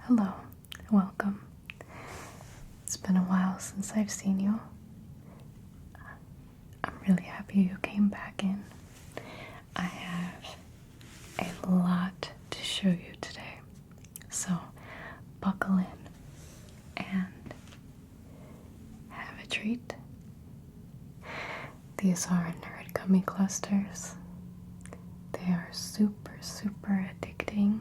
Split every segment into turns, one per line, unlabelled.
Hello, welcome. It's been a while since I've seen you. I'm really happy you came back in. I have a lot to show you today, so buckle in and have a treat. These are nerd gummy clusters. They are super addicting.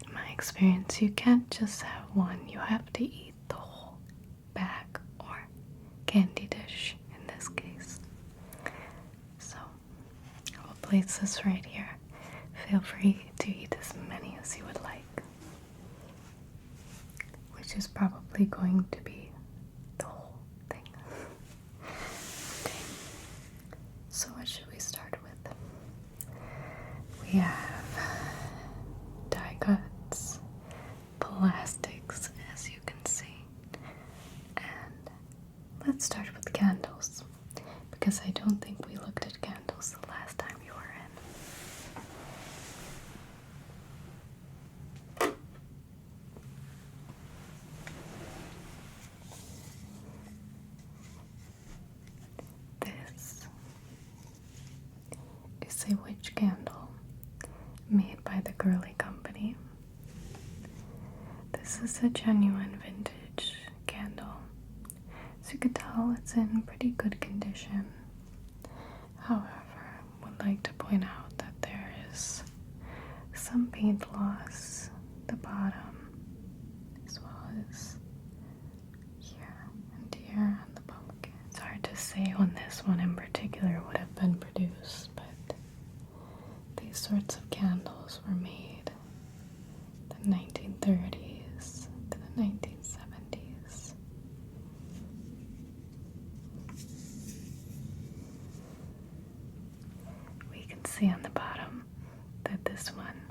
In my experience, you can't just have one, you have to eat the whole bag or candy dish in this case. So I will place this right here. Feel free to eat as many as you would like, which is probably going to be the whole thing. Okay, so what should we start with? We have die cuts, plastics, as you can see, and let's start with candles, because I don't think we looked at candles the last time you were in. This is a witch candle made by the Girly Company. This is a genuine vintage candle. As you can tell, it's in pretty good condition. However, I would like to point out that there is some paint loss at the bottom, as well as here and here on the pumpkin. It's hard to say when this one in particular would have been produced, but these sorts of candles were made in the 1930s to the 1970s. We can see on the bottom that this one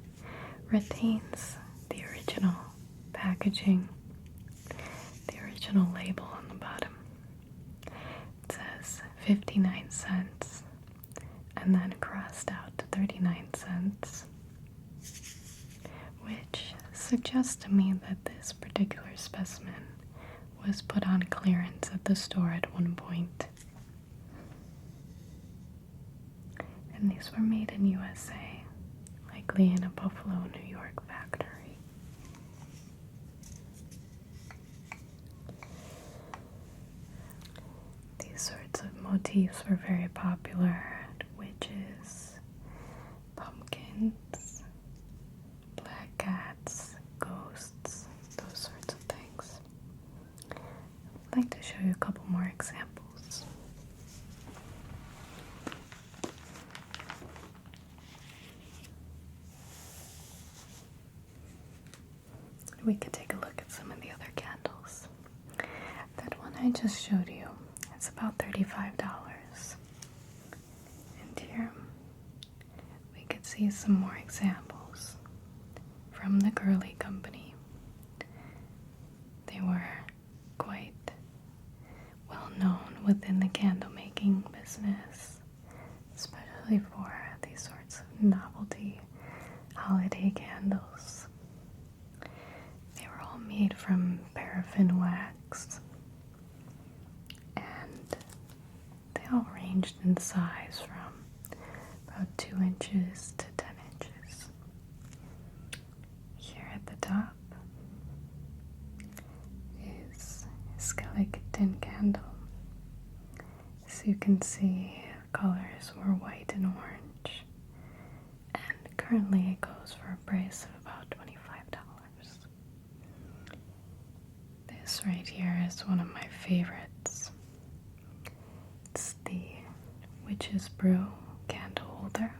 retains the original packaging, the original label on the bottom. It says 59 cents and then crossed out to 39 cents, which suggests to me that this particular specimen was put on clearance at the store at one point. And these were made in USA, likely in a Buffalo, New York factory. These sorts of motifs were very popular at witches, pumpkins, black cats, ghosts, those sorts of things. I'd like to show you a couple more examples. We could take a look at some of the other candles. That one I just showed you, it's about $35. And here we could see some more examples from the Girly Company. They were quite well known within the candle making business, especially for these sorts of novelty holiday candles. They were all made from paraffin wax, and they all ranged in size from about 2 inches to 10 inches. Here at the top is a skeleton candle. As you can see, colors were white and orange, and currently it goes for a price of about $25. This right here is one of my favorites. It's the Witch's Brew candle holder.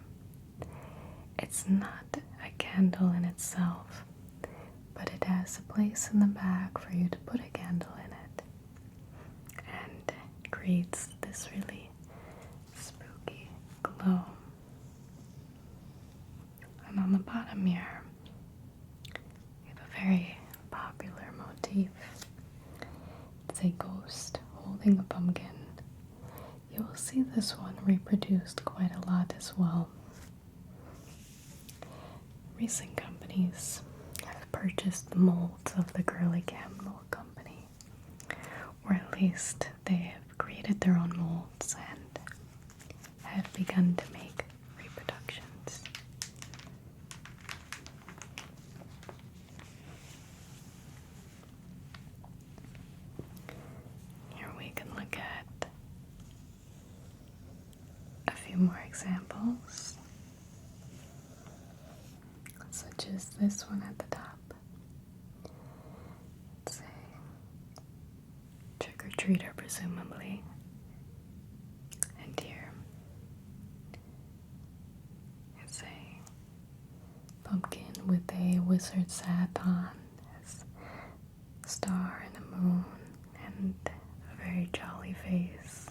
It's not a candle in itself, but it has a place in the bag for you to put a candle in it, and it creates this really spooky glow. And on the bottom here, we have a very popular motif. It's a ghost holding a pumpkin. You will see this one reproduced quite a lot as well. Recent companies have purchased the molds of the Girly Candle Company, or at least they have created their own molds and have begun to make reproductions. Here we can look at a few more examples, such as this one at the top. It's a trick-or-treater, presumably. And here it's a pumpkin with a wizard's hat on, has a star and a moon, and a very jolly face.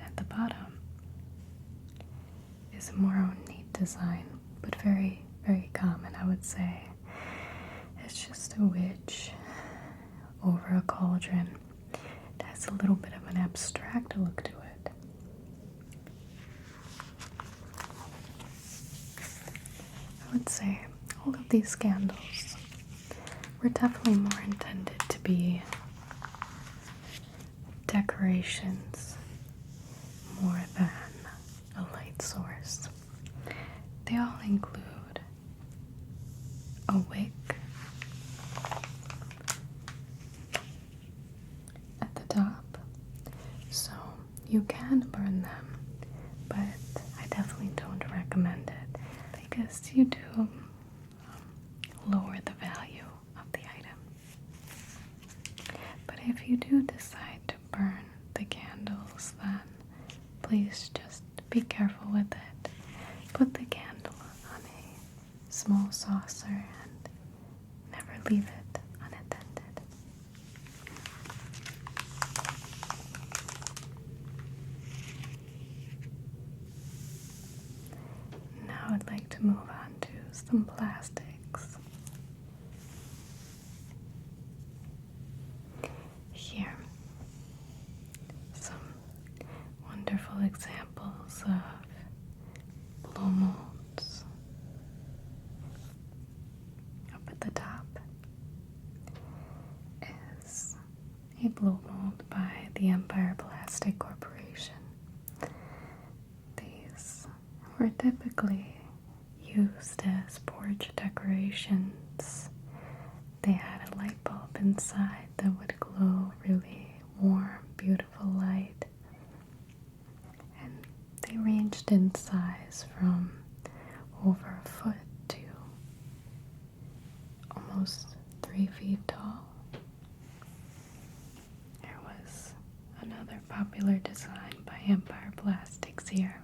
At the bottom is a more neat design, but very, very common, I would say. It's just a witch over a cauldron. It has a little bit of an abstract look to it. I would say all of these candles were definitely more intended to be decorations more than a light source. They all include a wick at the top, so you can burn them, but I definitely don't recommend it because you do lower the value of the item. But if you do decide to burn the candles, then please just be careful with it. Put the candle on a small saucer and never leave it unattended. Now I'd like to move on to some plastics. Here, some wonderful examples of blow molds. Up at the top is a blow mold by the Empire Plastic Corporation. These were typically used as porch decorations. They had a light bulb inside that would glow really warm, beautiful light. And they ranged in size from over a foot to almost 3 feet tall. There was another popular design by Empire Plastics here.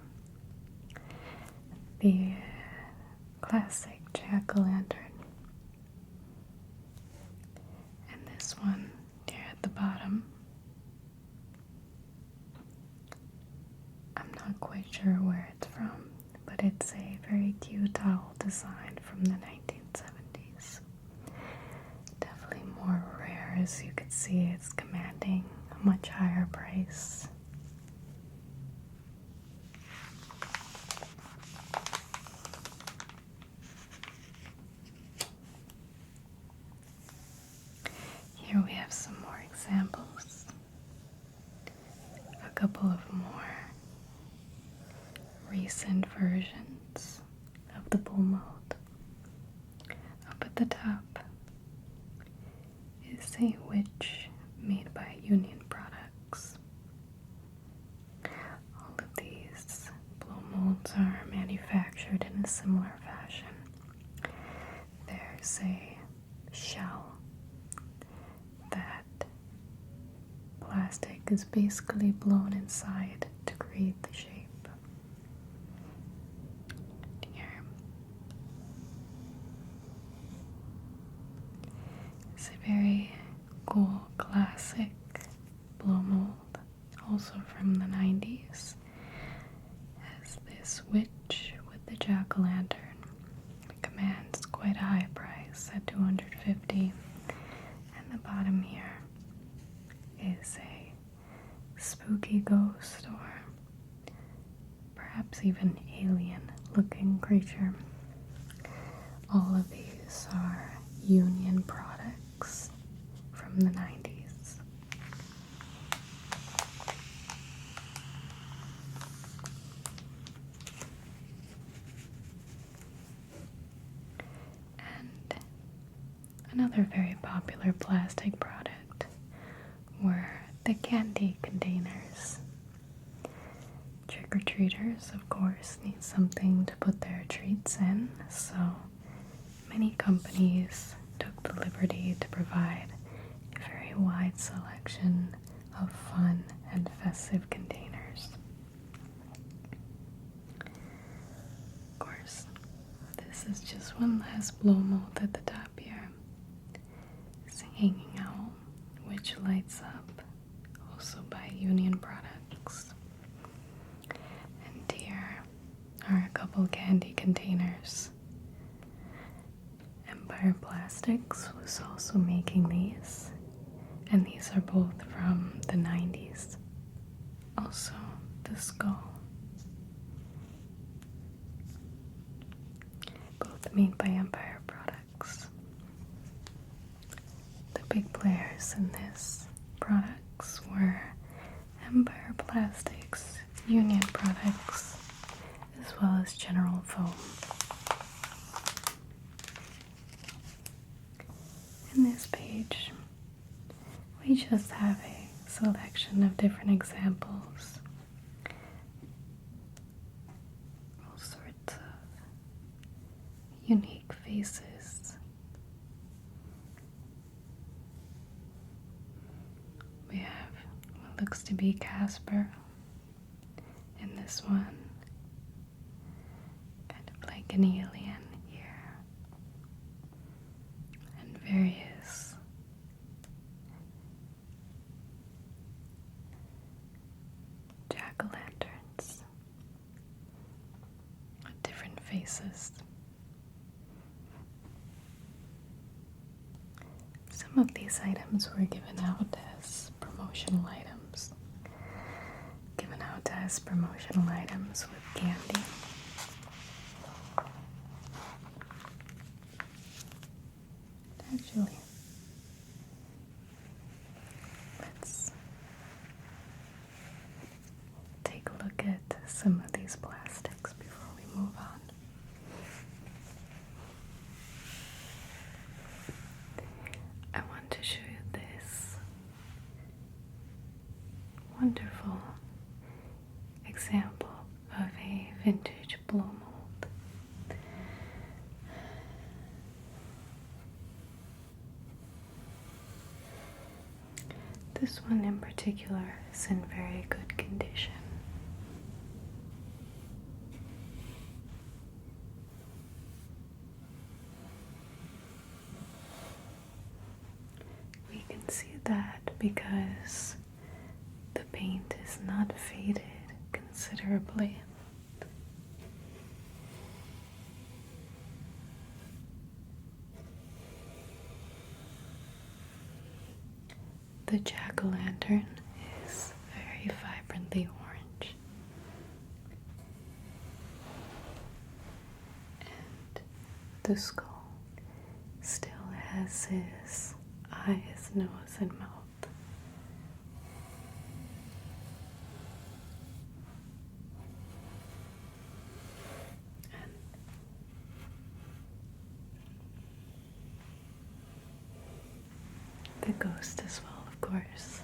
The classic jack-o'-lantern. And this one here at the bottom, I'm not quite sure where it's from, but it's a very cute owl design from the 1970s. Definitely more rare, as you can see. It's commanding a much higher price. Here we have some more examples. A couple of more recent versions of the blow mold. Up at the top is a witch made by Union Products. All of these blow molds are manufactured in a similar fashion. There's a shell that plastic is basically blown inside to create the shape. Here is a very cool classic blow mold, also from the 90s. Has this witch with the jack-o'-lantern. It commands quite a high price at $250. And the bottom here is a spooky ghost or perhaps even alien looking creature. All of these These are Union products from the 90s. And another very popular plastic product were the candy containers. Trick-or-treaters, of course, need something to put their treats in, so many companies took the liberty to provide a very wide selection of fun and festive containers. Of course, this is just one last blow mold at the top here. It's a hanging owl, which lights up, also by Union products. And here are a couple candy containers. Empire Plastics was also making these, and these are both from the 90s. Also, the skull. Both made by Empire products. The big players in this products were Empire Plastics, Union products, as well as General Foam. In this page, we just have a selection of different examples. All sorts of unique faces. We have what looks to be Casper in this one, kind of like an alien here, and various jack-o'-lanterns with different faces. Some of these items were given out as promotional items. Given out as promotional items with candy. Actually, let's take a look at some of these plastics before we move on. I want to show you this wonderful example of a vintage blow mold. This one in particular is in very good condition. We can see that because the paint is not faded considerably. The jack-o'-lantern is very vibrantly orange. And the skull still has his eyes, nose, and mouth. And the ghost as well, of course.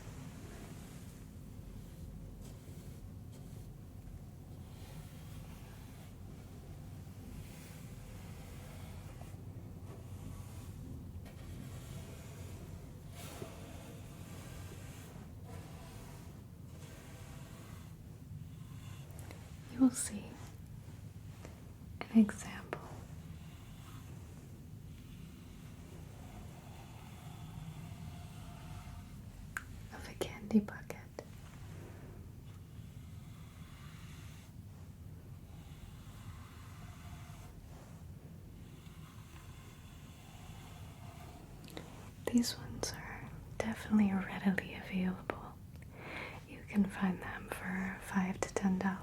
You will see an example of a candy bucket. These ones are definitely readily available. You can find them for $5 to $10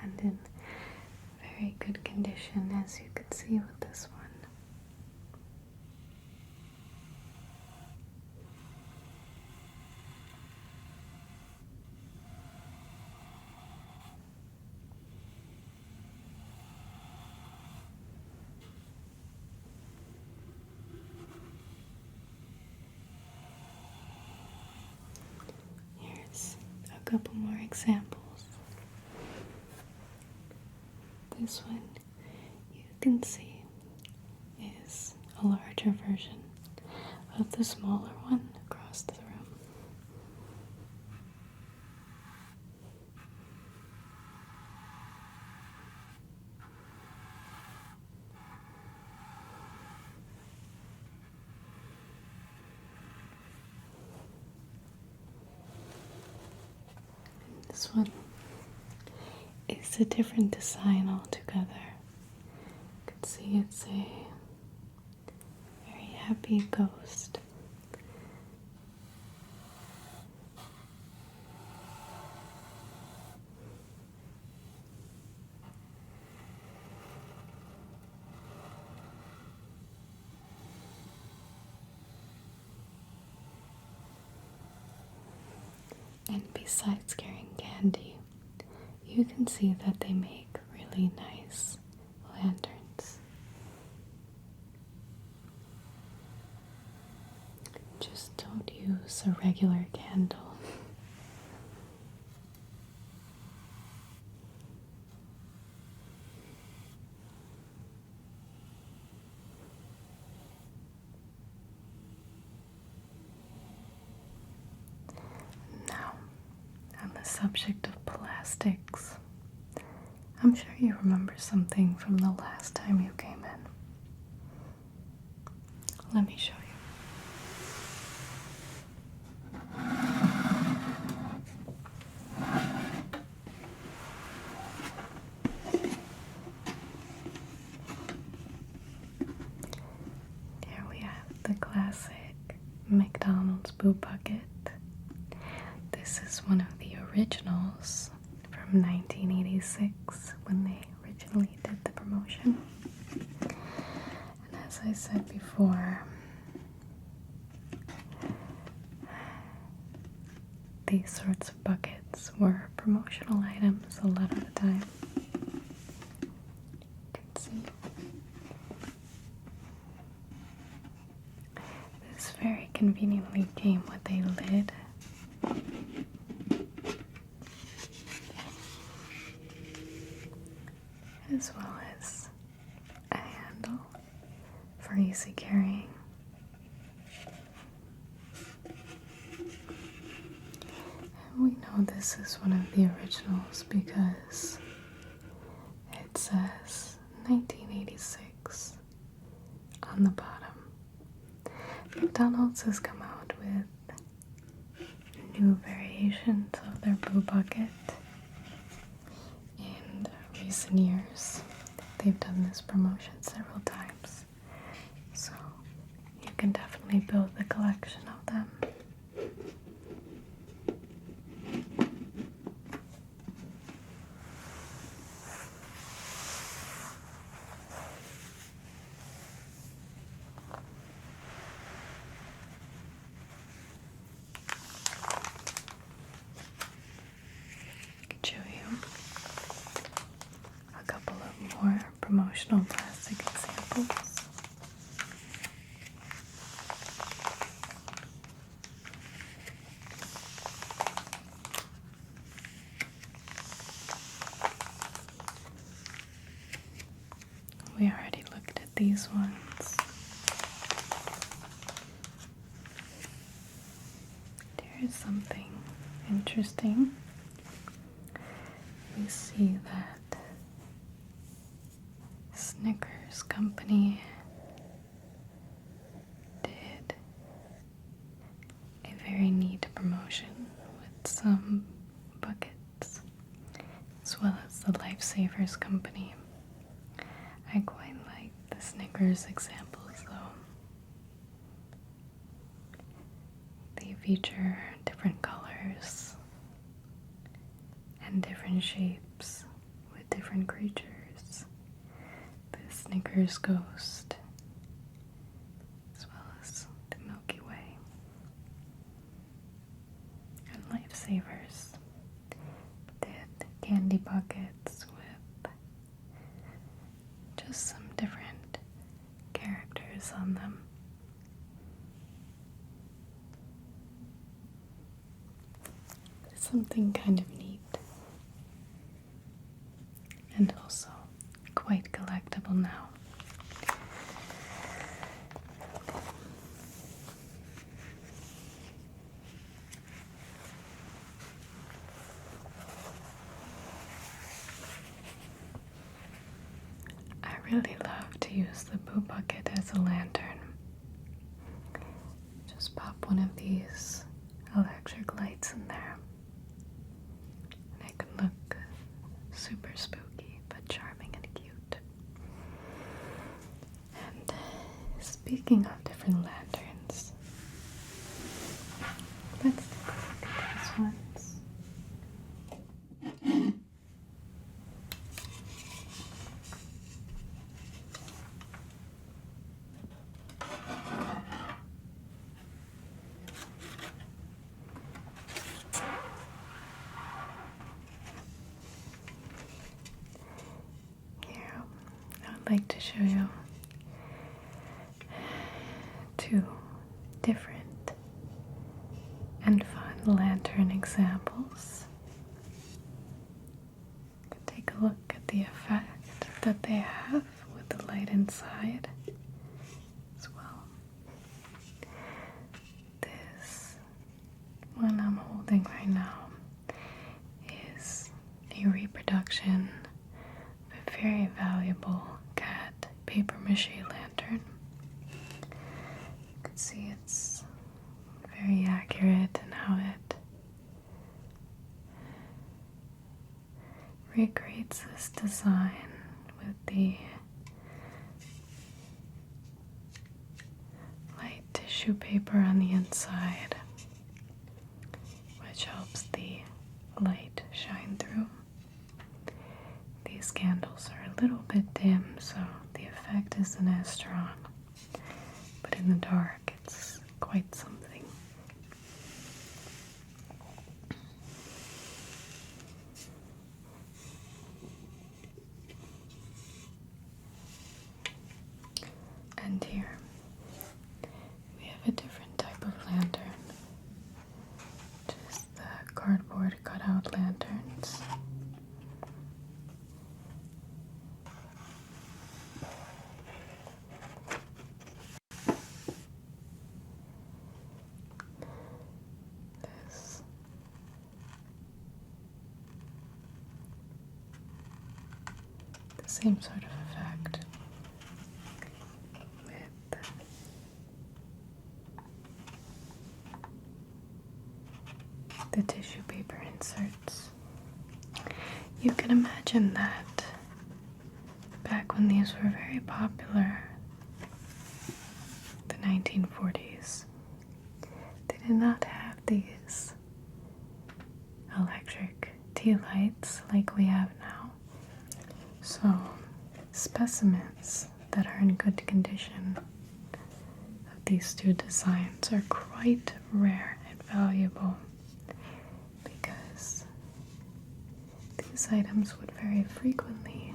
and in very good condition, as you can see with this one. couple more examples. This one, you can see, is a larger version of the smaller one across the room. This one is a different design altogether. You can see it's a very happy ghost. And besides carrying candy, you can see that they make really nice lanterns. Just don't use a regular candle. Subject of plastics. I'm sure you remember something from the last time you came in. Let me show you. Here we have the classic McDonald's Boo Bucket. This is one of the originals from 1986 when they originally did the promotion. And as I said before, these sorts of buckets were promotional items a lot of the time. You can see this very conveniently came with a lid, as well as a handle for easy carrying. And we know this is one of the originals because it says 1986 on the bottom. McDonald's has come out with new variations of their Boo Bucket. Recent years, they've done this promotion several times, so you can definitely build a collection of them. I can show you more promotional plastic examples. We already looked at these ones. There is something interesting. We see that Snickers company did a very neat promotion with some buckets, as well as the Lifesavers company. I quite like the Snickers examples though. They feature different colors and different shapes with different creatures. Snickers Ghost, as well as the Milky Way, and Lifesavers did candy buckets with just some different characters on them. something kind of neat and also quite collectible now. I really love to use the poo bucket as a lantern. Just pop one of these electric lights in there, and it can look super spooky but charming and cute. And speaking of different lanterns, let's take a look at these ones. I'd like to show you two different and fun lantern examples. Take a look at the effect that they have with the light inside as well. This one I'm holding right now is a reproduction of a very valuable cat paper mache lantern. You can see it's very accurate in how it recreates this design with the light tissue paper on the inside, which helps the light shine through. These candles are a little bit dim, so the effect isn't as strong, but in the dark it's quite something. And here we have a different type of lantern, just the cardboard cutout lanterns. The same sort of effect with the tissue paper inserts. You can imagine that back when these were very popular, the 1940s, they did not have these electric tea lights like we have now. So specimens that are in good condition of these two designs are quite rare and valuable, because these items would very frequently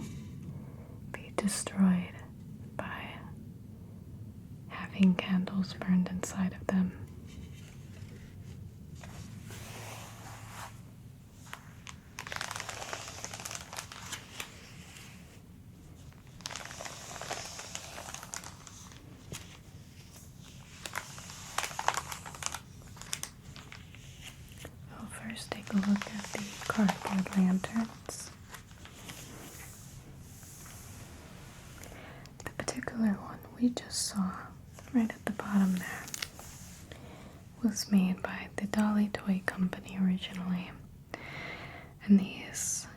be destroyed by having candles burned inside of them. First, take a look at the cardboard lanterns. The particular one we just saw right at the bottom there was made by the Dolly Toy Company originally, and these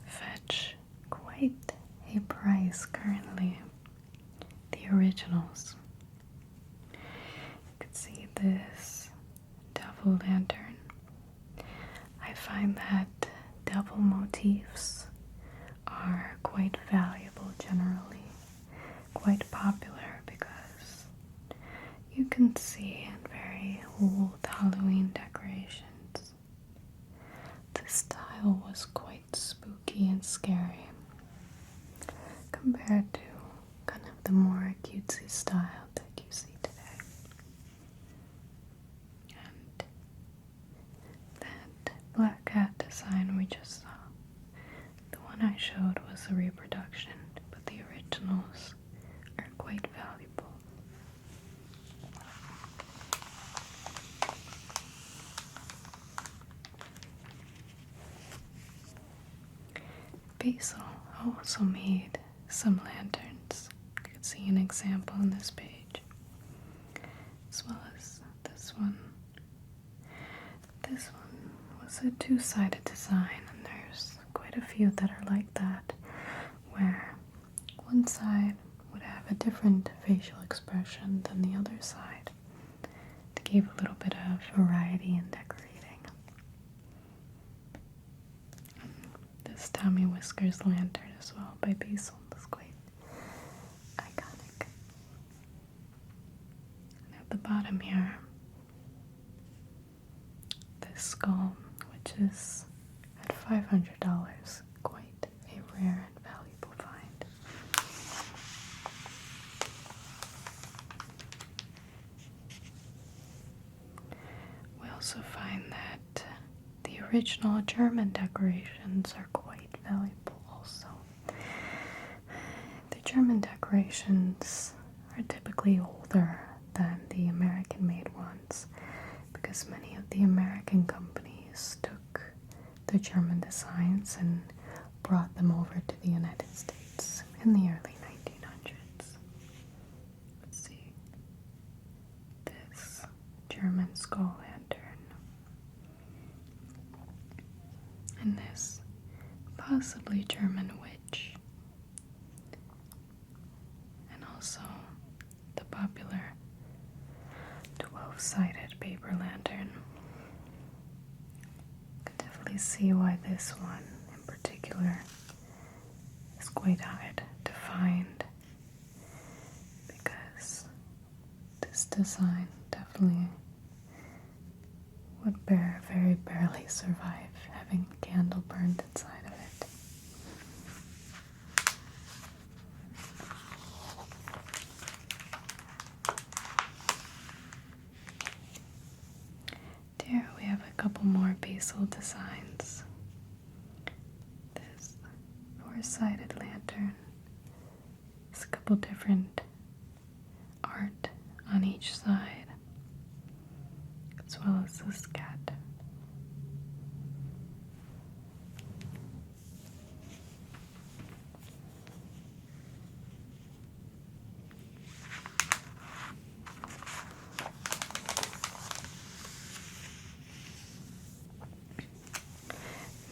fetch quite a price currently, the originals. You can see this devil lantern. I find that devil motifs are quite valuable generally, quite popular, because you can see in very old Halloween decorations, the style was quite spooky and scary compared to kind of the more cutesy style that you see today. And that black was a reproduction, but the originals are quite valuable. Beistle also made some lanterns. You can see an example on this page, as well as this one. This one was a two-sided design, and there's quite a few that are like that, where one side would have a different facial expression than the other side, to give a little bit of variety in decorating. This Tommy Whiskers lantern as well by Beistle is quite iconic. And at the bottom here, this skull, which is at $500, quite a rare and valuable find. We also find that the original German decorations are quite valuable also. The German decorations are typically older than the American-made ones, because many of the American companies took the German designs and brought them over to the United States in the early 1900s. Let's see. This German skull lantern. And this possibly German witch. And also the popular 12-sided paper lantern. You can definitely see why this one in particular is quite hard to find, because this design definitely would very barely survive having a candle burned inside of it. There we have a couple more Beistle designs. This four-sided lantern. There's a couple different art on each side, as well as this cat.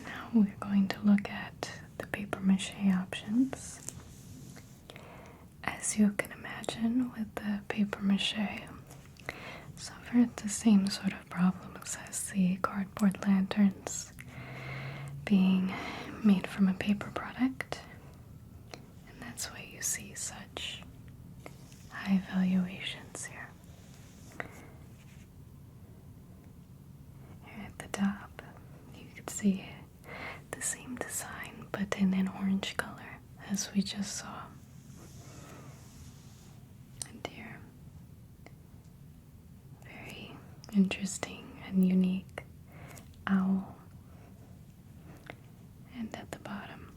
Now we're going to look at the paper mache options. As you can imagine, with the paper mache, suffered the same sort of problems as the cardboard lanterns, being made from a paper product, and that's why you see such high valuations here. Here at the top, you can see the same design, but in an orange color, as we just saw. And here, very interesting and unique owl. And at the bottom,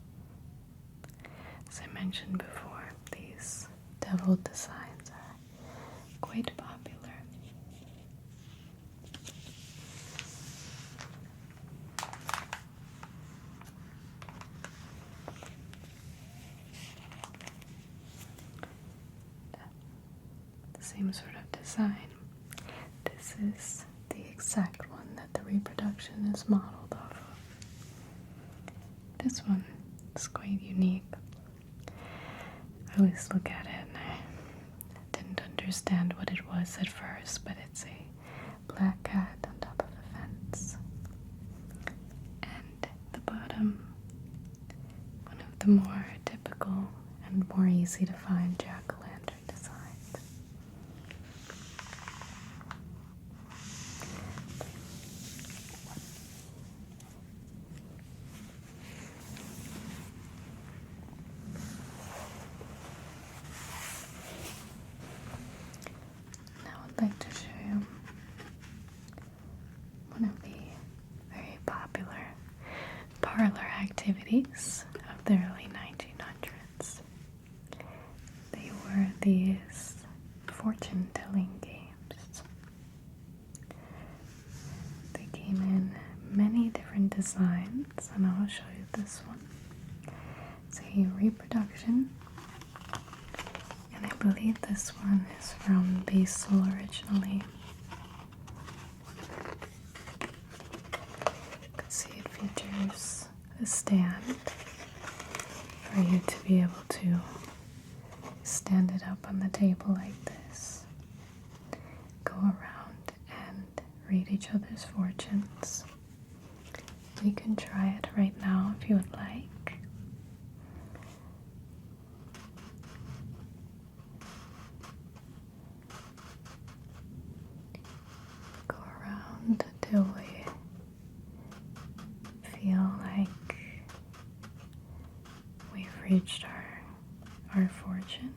as I mentioned before, these devil designs are quite popular. The same sort of design. This is the exact one that the Reproduction is modeled off of. This one is quite unique. I always look at it and I didn't understand what it was at first, but it's a black cat on top of a fence. And the bottom, one of the more typical and more easy to find jack-o'-lantern designs. I'd like to show you one of the very popular parlor activities of the early fortune-telling games. They came in many different designs, and I'll show you this one. It's a Reproduction, and I believe this one is from Beistle originally. You can see it features a stand for you to be able to stand it up on the table like this, go around and read each other's fortunes. We can try it right now if you would like. Go around until we feel like we've reached our fortune.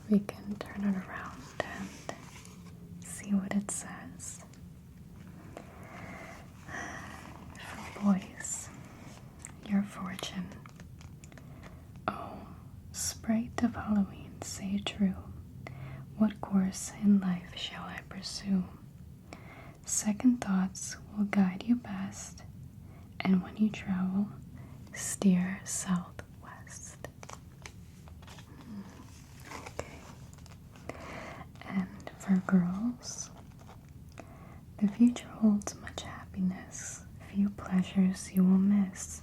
We can turn it around and see what it says. For boys, your fortune. Oh, sprite of Halloween, say true. What course in life shall I pursue? Second thoughts will guide you best, and when you travel, steer southwest. Okay. And for girls, the future holds much happiness, few pleasures you will miss.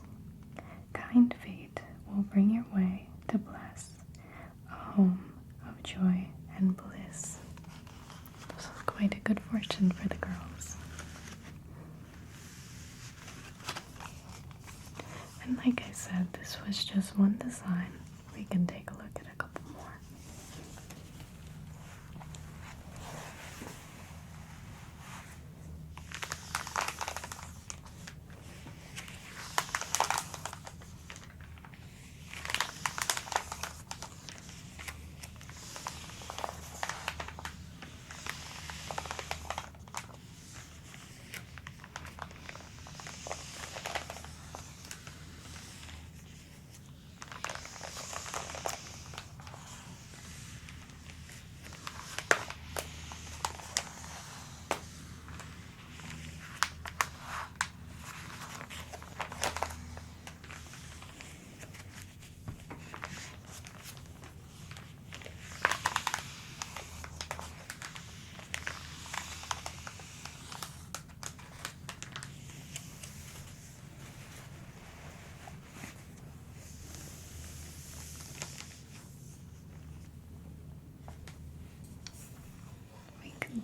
Kind fate will bring your way to bless a home of joy and bliss. This is quite a good fortune for the girls. And like I said, this was just one design. We can take a look at a couple more.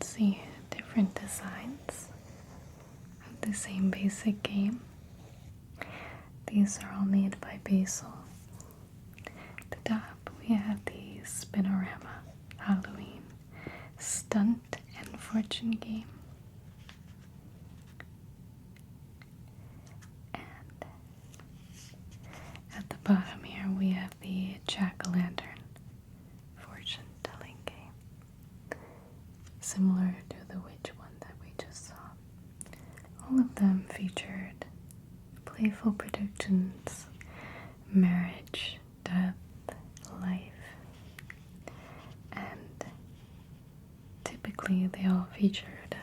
See different designs of the same basic game. These are all made by Beistle. At the top we have the Spinorama Halloween Stunt and Fortune game. And at the bottom here we have the Jack-o'-lantern fortune telling game, similar to the witch one that we just saw. All of them featured playful predictions, marriage, death, life, and typically they all featured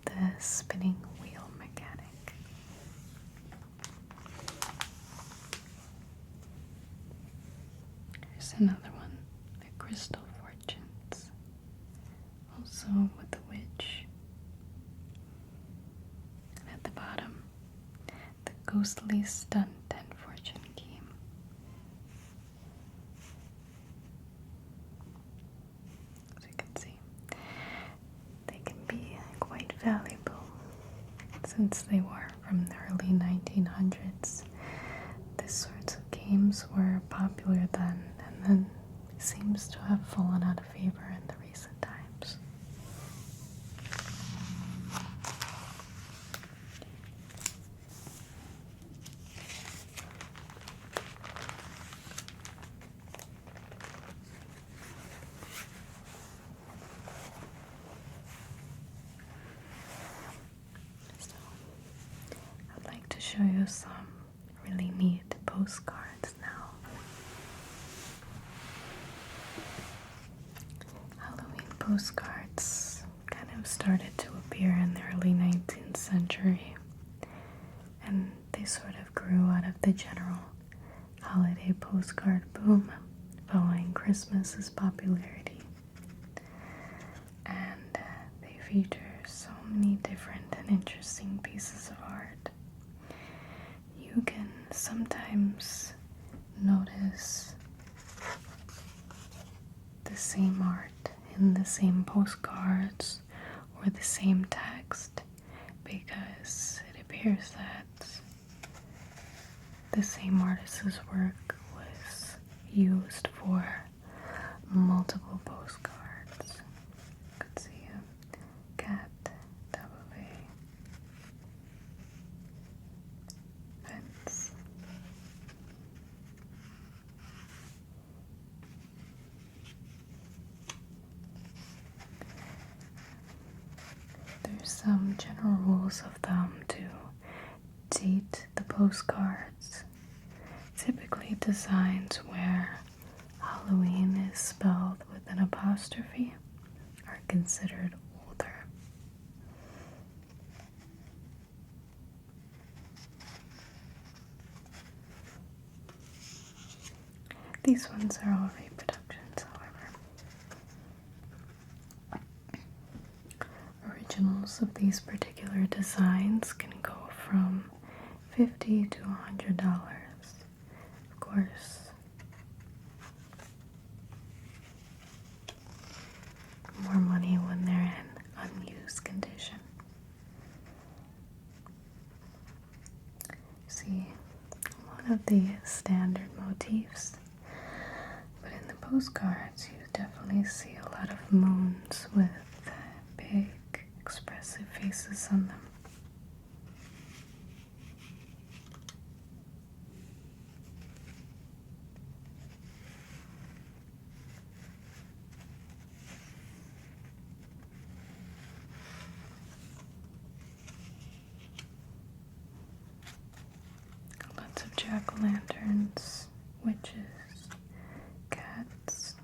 the spinning wheel mechanic. Here's another one, the crystal fortunes, also with the witch. And at the bottom, the ghostly stunt and fortune game. As you can see, they can be quite valuable since they were from the early 1900s. These sorts of games were popular then, and then seems to have fallen out of favor in the recent times. So, I'd like to show you some really neat postcards now. postcards kind of started to appear in the early 19th century, and they sort of grew out of the general holiday postcard boom following Christmas's popularity. And they feature so many different and interesting pieces of art. You can sometimes notice the same art in the same postcards or the same text because it appears that the same artist's work was used for multiple postcards. You could see a cat, top of a fence. There's some general rules of thumb to date the postcards. Typically, designs where Halloween is spelled with an apostrophe are considered older. These ones are all reproductions, however. Originals of these particular designs can go from $50 to $100. Of course, more money when they're in unused condition. See, one of the standard motifs, but in the postcards you definitely see a lot of moons with big expressive faces on them. Lots of jack-o'-lanterns, witches, cats.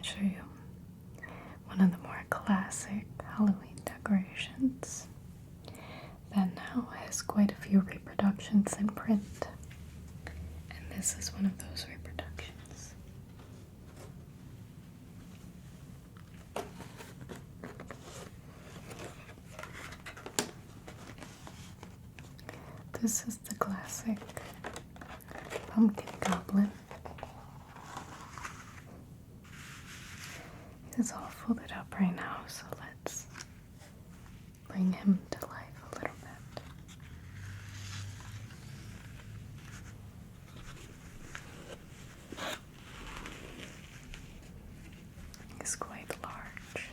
Show you one of the more classic Halloween decorations that now has quite a few reproductions in print, and this is one of those reproductions. This is the classic pumpkin goblin. He's all folded up right now, so let's bring him to life a little bit. He's quite large.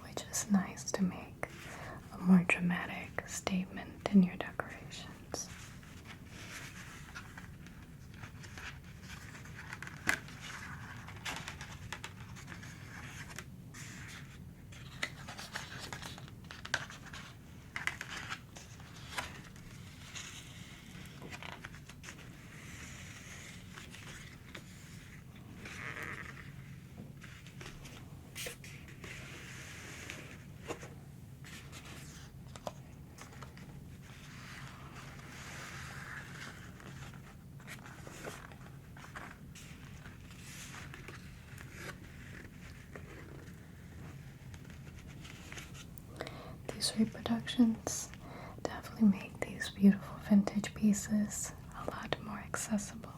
Which is nice to make a more dramatic statement in your decorations. reproductions definitely make these beautiful vintage pieces a lot more accessible.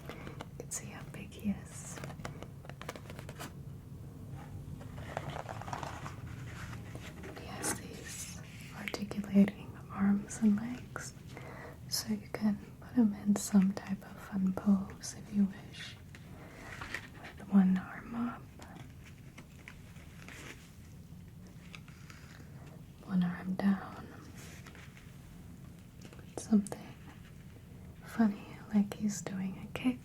You can see how big he is. He has these articulating arms and legs, so you can put him in some type of fun pose if you wish, with one arm up, one arm down, something funny like he's doing a kick,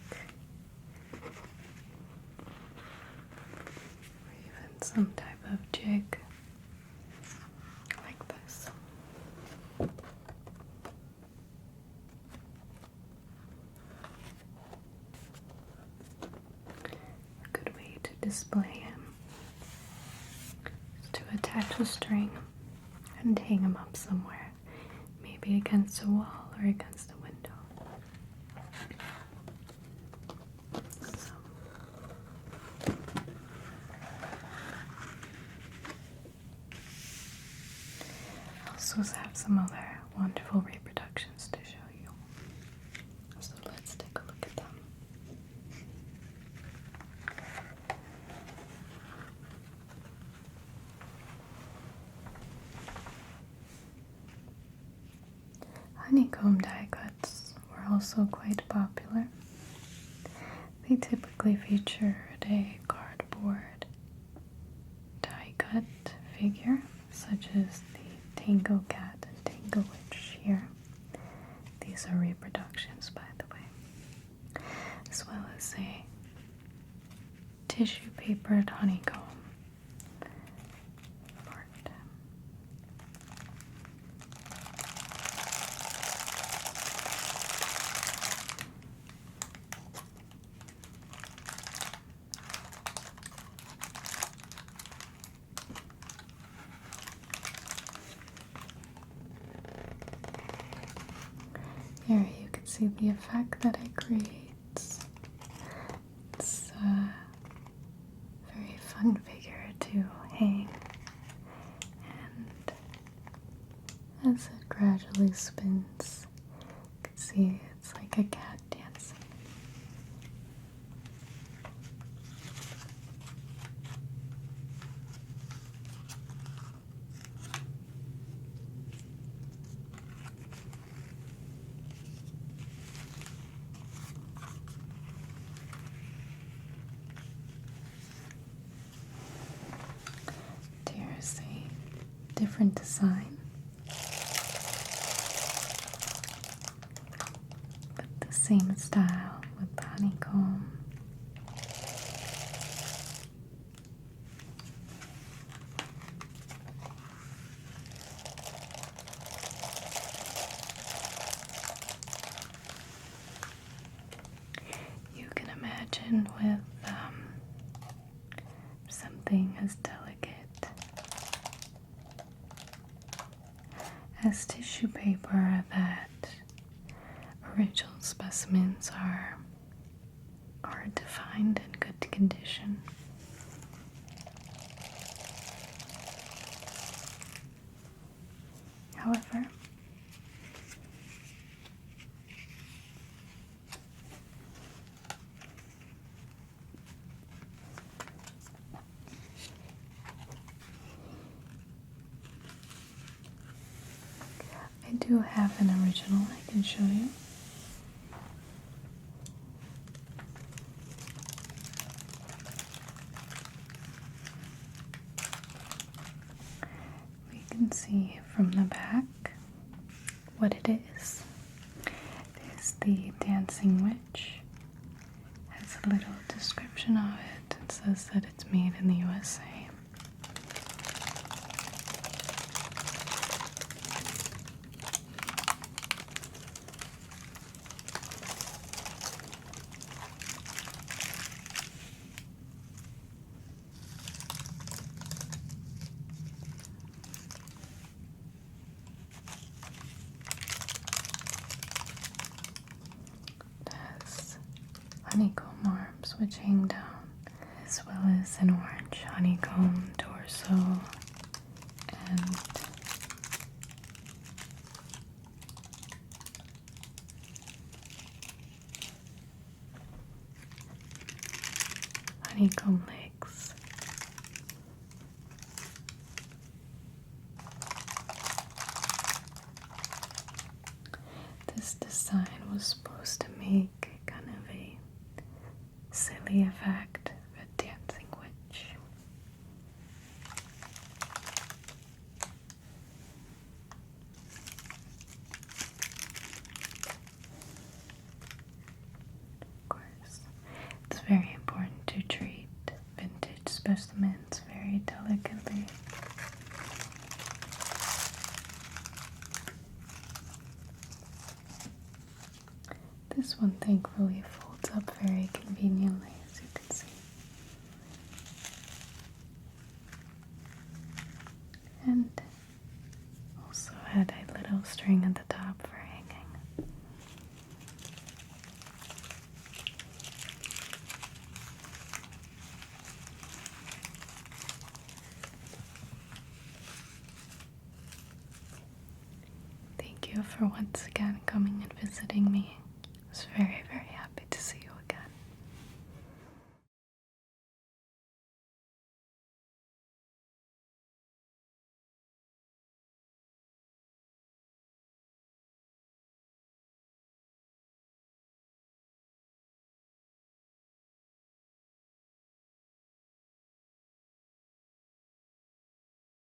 or even some type of jig like this. A good way to display him is to attach a string and hang him up somewhere, maybe against a wall or against a window. Also have some other wonderful reproductions to show you. So let's take a look at them. Honeycomb die cuts were also quite popular. They typically featured a cardboard die cut figure, such as the Tango Cat and Tango Witch here. These are reproductions, by the way. As well as a tissue papered honeycomb part. Here you can see the effect that it creates. It's a very fun figure to hang, and as it gradually spins, you can see it's like a cat dancing. Here's a different design, but the same style with the honeycomb. You can imagine with something as delicate as tissue paper that original specimens are hard to find in good condition. However, I do have an original I can show you. We can see from the back what it is. It is the Dancing Witch. It has a little description of it. It says that it's made in the USA. Honeycomb arms which hang down, as well as an orange honeycomb torso. so, and honeycomb legs. This design was supposed to make kind of a silly effect of a dancing witch. Of course, it's very important to treat vintage specimens very delicately. This one thankfully folds up very conveniently, as you can see. And also had a little string at the top for hanging. Thank you for once again coming and visiting me. It was very